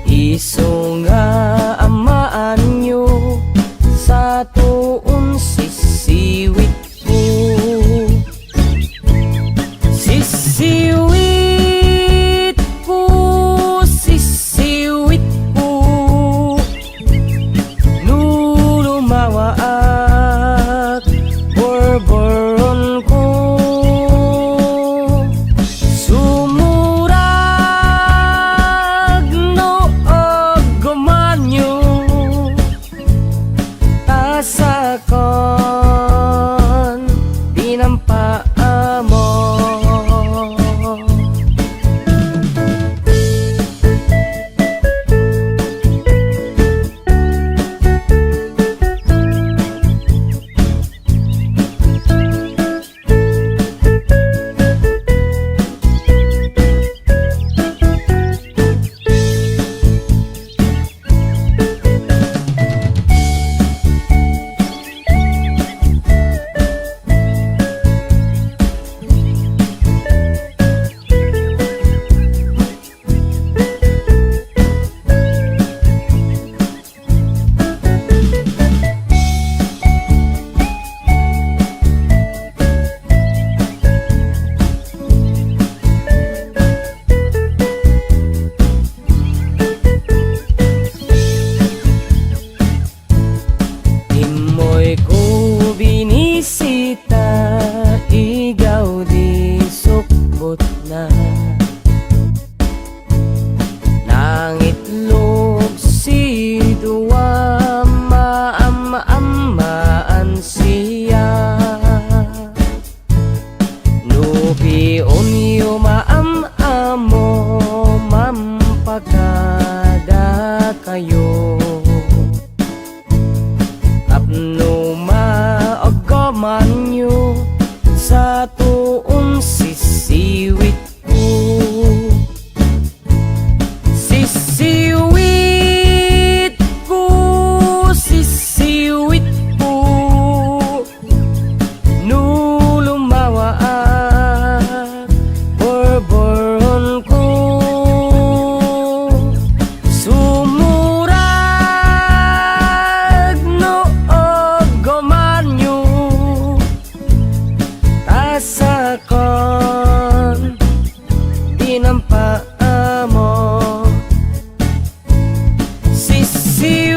Isu nga amaan nyo sa tuon sisiwit ko. Sisiwit ko, sisiwit ko, lulumawaak borboron ko. Sakon dinampa mo. Binisita, igaw di sukbot na nangitlog si duwa, maam-amaan siya. Nupion yo maam-amo, mampagada kayo. Tapno manyo sa tuon sisiwit ko. Sisiwit ko, sisiwit ko, nulumawaak borboron ko. Sumurag noog gomanyo sakon dinampa mo. Sisiw